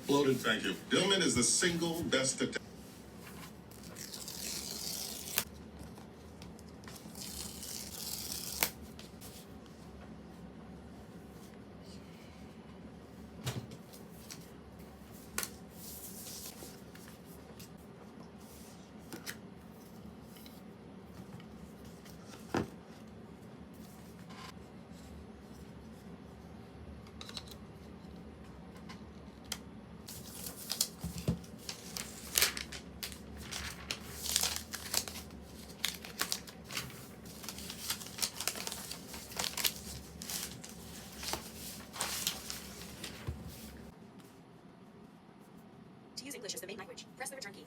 Loaded, thank you. Dillman is the single best attacker. To use English as the main language, press the return key.